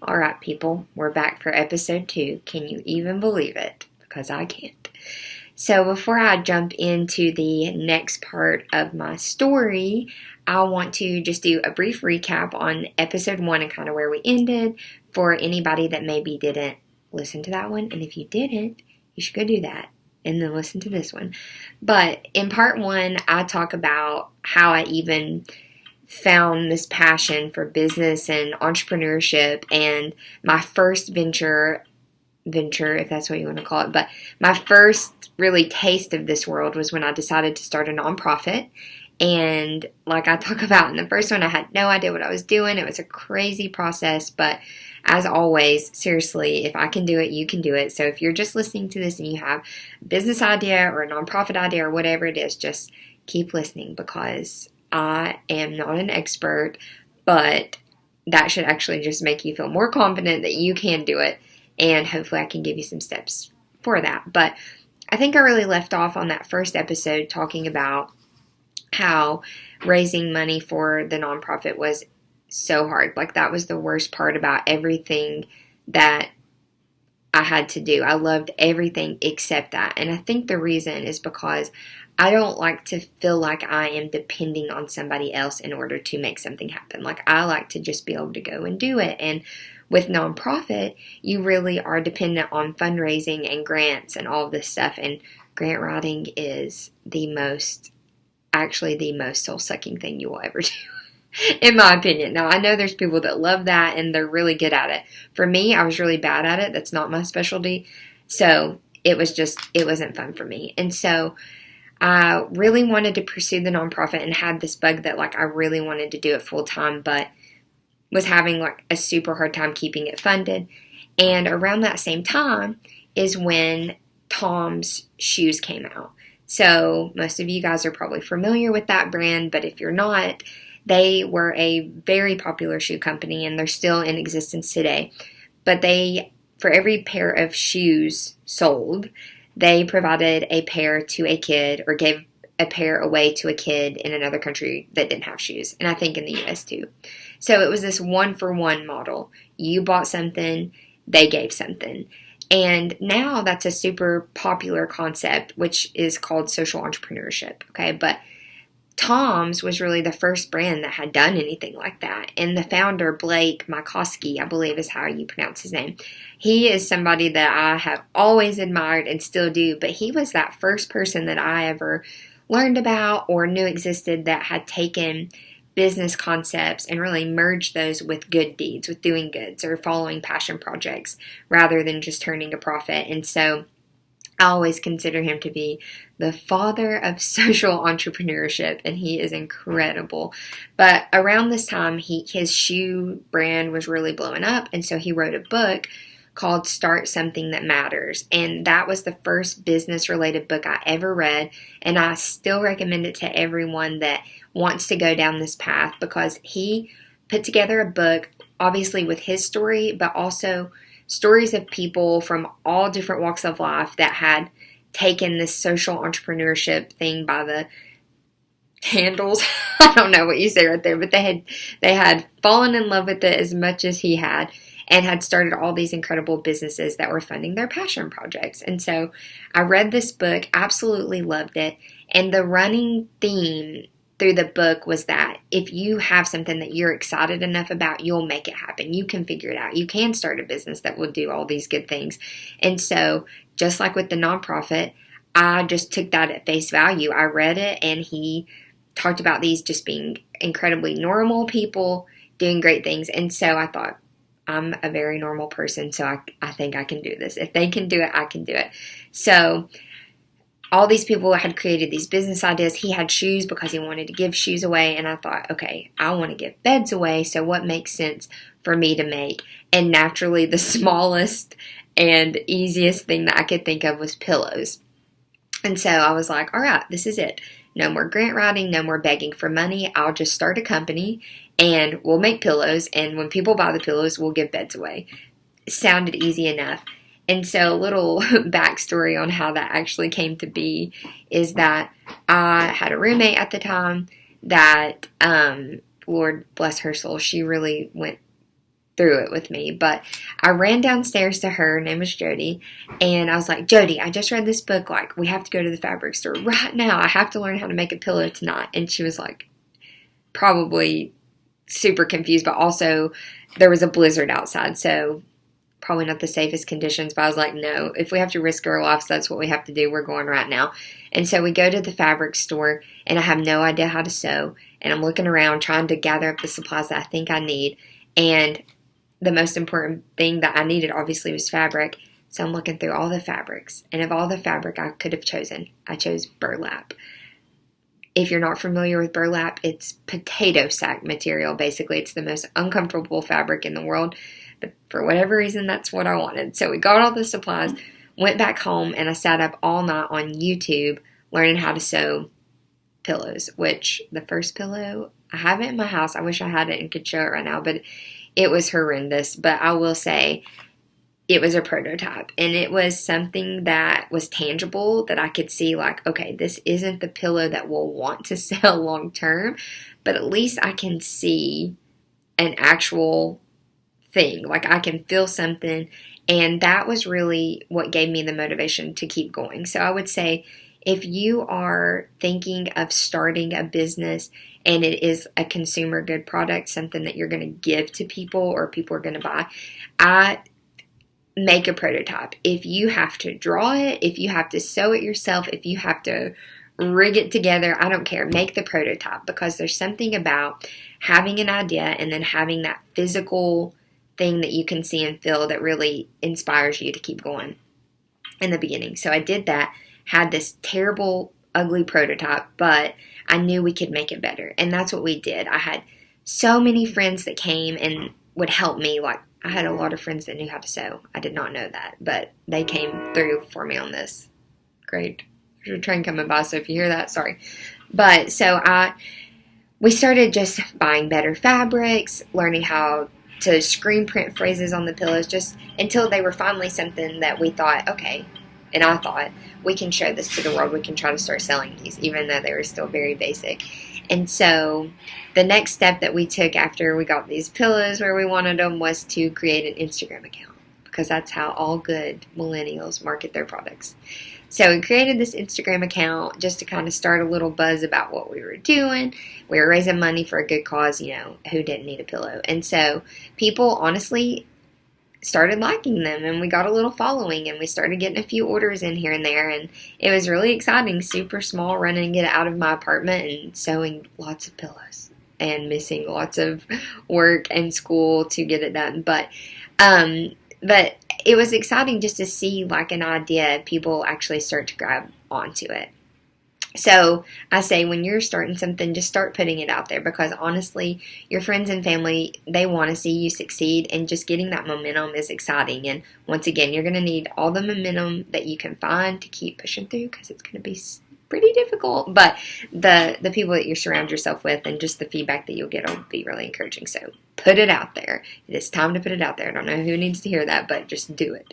Alright, people, we're back for episode 2. Can you even believe it? Because I can't. So, before I jump into the next part of my story, I want to just do a brief recap on episode 1 and kind of where we ended for anybody that maybe didn't listen to that one. And if you didn't, you should go do that and then listen to this one. But in part 1, I talk about how I even found this passion for business and entrepreneurship, and my first venture, if that's what you want to call it, but my first really taste of this world was when I decided to start a nonprofit. And like I talk about in the first one, I had no idea what I was doing. It was a crazy process, but as always, seriously, if I can do it, you can do it. So if you're just listening to this and you have a business idea or a nonprofit idea or whatever it is, just keep listening, because I am not an expert, but that should actually just make you feel more confident that you can do it, and hopefully I can give you some steps for that. But I think I really left off on that first episode talking about how raising money for the nonprofit was so hard. Like, that was the worst part about everything that I had to do. I loved everything except that. And I think the reason is because I don't like to feel like I am depending on somebody else in order to make something happen. Like, I like to just be able to go and do it. And with nonprofit, you really are dependent on fundraising and grants and all of this stuff. And grant writing is actually the most soul-sucking thing you will ever do, in my opinion. Now, I know there's people that love that and they're really good at it. For me, I was really bad at it. That's not my specialty. So it wasn't fun for me. And so I really wanted to pursue the nonprofit and had this bug that, like, I really wanted to do it full time, but was having like a super hard time keeping it funded. And around that same time is when Tom's shoes came out. So most of you guys are probably familiar with that brand, but if you're not, they were a very popular shoe company and they're still in existence today. But for every pair of shoes sold, they provided a pair to a kid, or gave a pair away to a kid in another country that didn't have shoes. And I think in the US too. So it was this 1-for-1 model. You bought something, they gave something. And now that's a super popular concept, which is called social entrepreneurship. Okay, but Tom's was really the first brand that had done anything like that. And the founder, Blake Mycoskie, I believe is how you pronounce his name, he is somebody that I have always admired and still do. But he was that first person that I ever learned about or knew existed that had taken business concepts and really merged those with good deeds, with doing goods or following passion projects rather than just turning a profit. And so I always consider him to be the father of social entrepreneurship, and he is incredible. But around this time, his shoe brand was really blowing up, and so he wrote a book called Start Something That Matters. And that was the first business-related book I ever read, and I still recommend it to everyone that wants to go down this path, because he put together a book, obviously with his story, but also stories of people from all different walks of life that had taken this social entrepreneurship thing by the handles. I don't know what you say right there, but they had fallen in love with it as much as he had started all these incredible businesses that were funding their passion projects. And so I read this book, absolutely loved it, and the running theme through the book was that if you have something that you're excited enough about, you'll make it happen. You can figure it out. You can start a business that will do all these good things. And so just like with the nonprofit, I just took that at face value. I read it, and he talked about these just being incredibly normal people doing great things. And so I thought, I'm a very normal person, so I think I can do this. If they can do it, I can do it. So all these people had created these business ideas. He had shoes because he wanted to give shoes away. And I thought, okay, I want to give beds away. So what makes sense for me to make? And naturally, the smallest and easiest thing that I could think of was pillows. And so I was like, all right, this is it. No more grant writing, no more begging for money. I'll just start a company and we'll make pillows. And when people buy the pillows, we'll give beds away. It sounded easy enough. And so a little backstory on how that actually came to be is that I had a roommate at the time that, Lord bless her soul, she really went through it with me. But I ran downstairs to her name was Jody, and I was like, Jody, I just read this book. Like, we have to go to the fabric store right now. I have to learn how to make a pillow tonight. And she was like, probably super confused, but also there was a blizzard outside, so probably not the safest conditions. But I was like, no, if we have to risk our lives, that's what we have to do. We're going right now. And so we go to the fabric store, and I have no idea how to sew, and I'm looking around trying to gather up the supplies that I think I need. And the most important thing that I needed obviously was fabric. So I'm looking through all the fabrics, and of all the fabric I could have chosen, I chose burlap. If you're not familiar with burlap, it's potato sack material. Basically, it's the most uncomfortable fabric in the world. But for whatever reason, that's what I wanted. So we got all the supplies, went back home, and I sat up all night on YouTube learning how to sew pillows, which the first pillow, I have it in my house. I wish I had it and could show it right now, but it was horrendous. But I will say it was a prototype, and it was something that was tangible that I could see, like, okay, this isn't the pillow that we'll want to sell long term, but at least I can see an actual thing. Like, I can feel something, and that was really what gave me the motivation to keep going. So I would say, if you are thinking of starting a business and it is a consumer good product, something that you're going to give to people or people are going to buy, I make a prototype. If you have to draw it, if you have to sew it yourself, if you have to rig it together, I don't care. Make the prototype, because there's something about having an idea and then having that physical thing that you can see and feel that really inspires you to keep going in the beginning. So I did that, had this terrible, ugly prototype, but I knew we could make it better. And that's what we did. I had so many friends that came and would help me. Like, I had a lot of friends that knew how to sew. I did not know that, but they came through for me on this. Great. There's a train coming by, so if you hear that, sorry. But so we started just buying better fabrics, learning how to screen print phrases on the pillows, just until they were finally something that we thought, okay, and I thought, we can show this to the world. We can try to start selling these, even though they were still very basic. And so the next step that we took after we got these pillows where we wanted them was to create an Instagram account, because that's how all good millennials market their products. So we created this Instagram account just to kind of start a little buzz about what we were doing. We were raising money for a good cause, you know, who didn't need a pillow. And so people honestly started liking them, and we got a little following, and we started getting a few orders in here and there, and it was really exciting. Super small, running it out of my apartment and sewing lots of pillows and missing lots of work and school to get it done. But it was exciting just to see, like, an idea, people actually start to grab onto it. So I say, when you're starting something, just start putting it out there, because honestly, your friends and family, they want to see you succeed, and just getting that momentum is exciting. And once again, you're going to need all the momentum that you can find to keep pushing through, because it's going to be pretty difficult. But the people that you surround yourself with and just the feedback that you'll get will be really encouraging. So put it out there. It is time to put it out there. I don't know who needs to hear that, but just do it.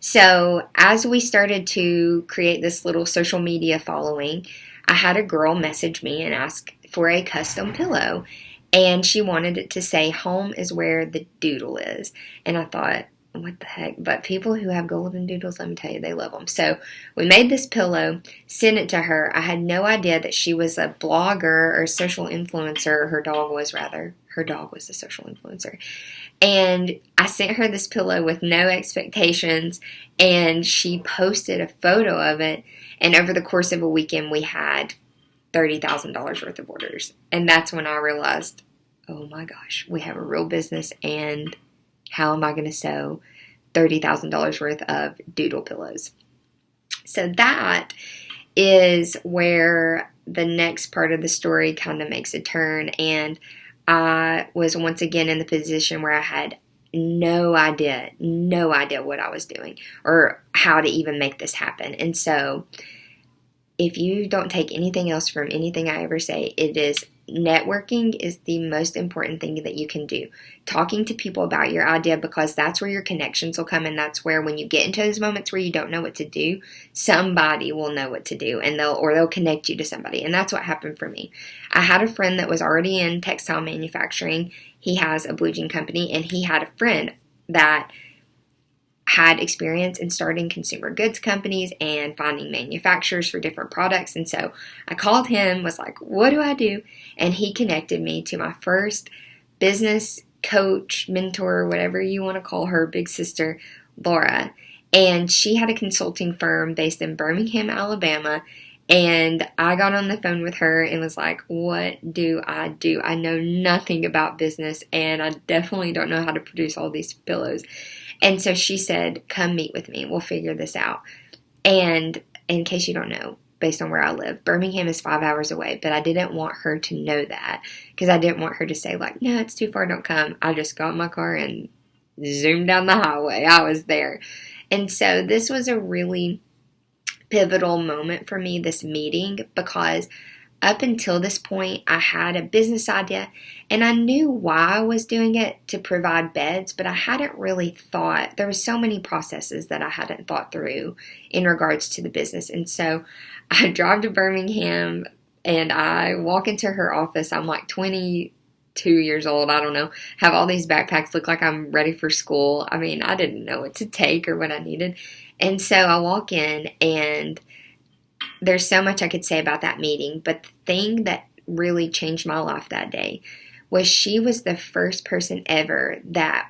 So as we started to create this little social media following, I had a girl message me and ask for a custom pillow, and she wanted it to say, "Home is where the doodle is." And I thought, what the heck? But people who have golden doodles, let me tell you, they love them. So we made this pillow, sent it to her. I had no idea that she was a blogger or social influencer. Her dog was a social influencer. And I sent her this pillow with no expectations, and she posted a photo of it. And over the course of a weekend, we had $30,000 worth of orders. And that's when I realized, oh my gosh, we have a real business, and how am I going to sew $30,000 worth of doodle pillows? So that is where the next part of the story kind of makes a turn, and I was once again in the position where I had no idea what I was doing or how to even make this happen. And so if you don't take anything else from anything I ever say, it is networking is the most important thing that you can do. Talking to people about your idea, because that's where your connections will come, and that's where, when you get into those moments where you don't know what to do, somebody will know what to do, and they'll connect you to somebody. And that's what happened for me. I had a friend that was already in textile manufacturing. he has a blue jean company, and he had a friend that had experience in starting consumer goods companies and finding manufacturers for different products. And so I called him, was like, what do I do? And he connected me to my first business coach, mentor, whatever you want to call her, big sister, Laura. And she had a consulting firm based in Birmingham, Alabama. And I got on the phone with her and was like, what do? I know nothing about business, and I definitely don't know how to produce all these pillows. And so she said, come meet with me. We'll figure this out. And in case you don't know, based on where I live, Birmingham is 5 hours away. But I didn't want her to know that, because I didn't want her to say, like, no, it's too far, don't come. I just got in my car and zoomed down the highway. I was there. And so this was a really pivotal moment for me, this meeting, because up until this point, I had a business idea, and I knew why I was doing it, to provide beds, but I hadn't really thought, there were so many processes that I hadn't thought through in regards to the business. And so I drive to Birmingham, and I walk into her office. I'm like 22 years old, I don't know, have all these backpacks, look like I'm ready for school. I mean, I didn't know what to take or what I needed. And so I walk in, and there's so much I could say about that meeting, but the thing that really changed my life that day was she was the first person ever that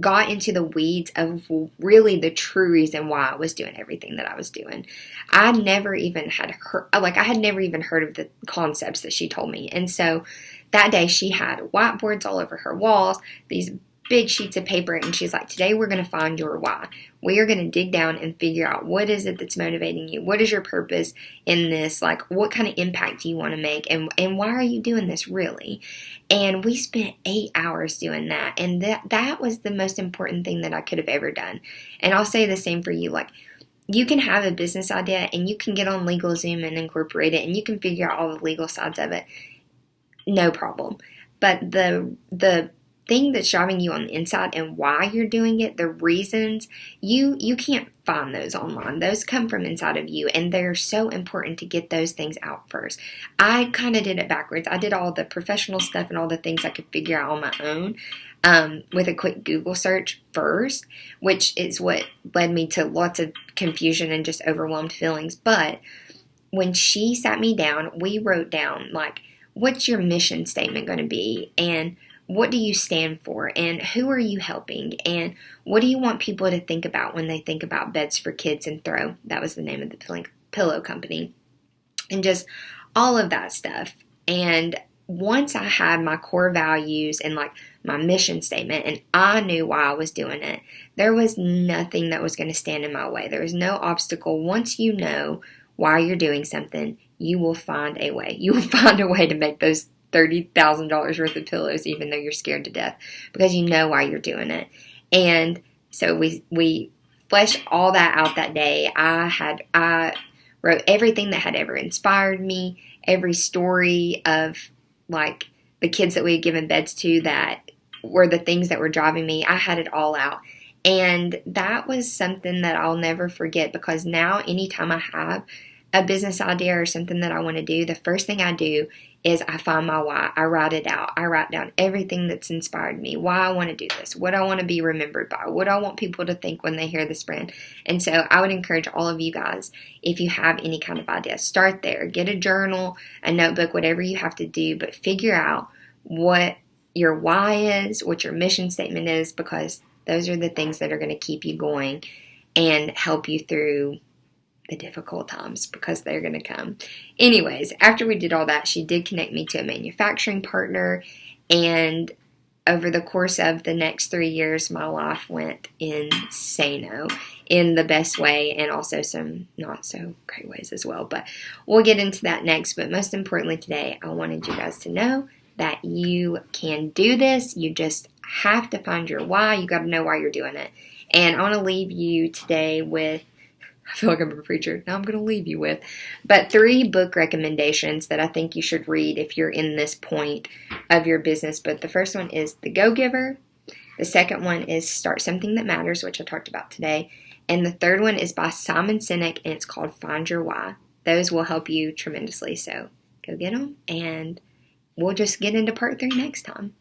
got into the weeds of really the true reason why I was doing everything that I was doing. I had never even heard of the concepts that she told me. And so that day she had whiteboards all over her walls, these big sheets of paper, and she's like, today we're going to find your why. We are going to dig down and figure out what is it that's motivating you. What is your purpose in this? Like, what kind of impact do you want to make? And why are you doing this really? And we spent 8 hours doing that. And that was the most important thing that I could have ever done. And I'll say the same for you. Like, you can have a business idea, and you can get on LegalZoom and incorporate it, and you can figure out all the legal sides of it. No problem. But the thing that's driving you on the inside and why you're doing it, the reasons, you can't find those online. Those come from inside of you, and they're so important to get those things out first. I kind of did it backwards. I did all the professional stuff and all the things I could figure out on my own with a quick Google search first, which is what led me to lots of confusion and just overwhelmed feelings. But when she sat me down, we wrote down, like, what's your mission statement going to be, and what do you stand for, and who are you helping, and what do you want people to think about when they think about beds for kids and throw? That was the name of the pillow company. And just all of that stuff. And once I had my core values and like my mission statement, and I knew why I was doing it, there was nothing that was going to stand in my way. There was no obstacle. Once you know why you're doing something, you will find a way. You will find a way to make those $30,000 worth of pillows, even though you're scared to death, because you know why you're doing it. And so we fleshed all that out that day. I wrote everything that had ever inspired me, every story of like the kids that we had given beds to that were the things that were driving me. I had it all out. And that was something that I'll never forget, because now anytime I have a business idea or something that I want to do, the first thing I do is I find my why. I write it out. I write down everything that's inspired me, why I want to do this, what I want to be remembered by, what I want people to think when they hear this brand. And so I would encourage all of you guys, if you have any kind of idea, start there. Get a journal, a notebook, whatever you have to do, but figure out what your why is, what your mission statement is, because those are the things that are going to keep you going and help you through the difficult times, because they're going to come. Anyways, after we did all that, she did connect me to a manufacturing partner, and over the course of the next 3 years, my life went insane-o in the best way, and also some not so great ways as well, but we'll get into that next. But most importantly today, I wanted you guys to know that you can do this. You just have to find your why. You got to know why you're doing it. And I want to leave you today with, I feel like I'm a preacher. Now I'm going to leave you with, but 3 book recommendations that I think you should read if you're in this point of your business. But the first one is The Go-Giver. The second one is Start Something That Matters, which I talked about today. And the third one is by Simon Sinek, and it's called Find Your Why. Those will help you tremendously. So go get them, and we'll just get into part 3 next time.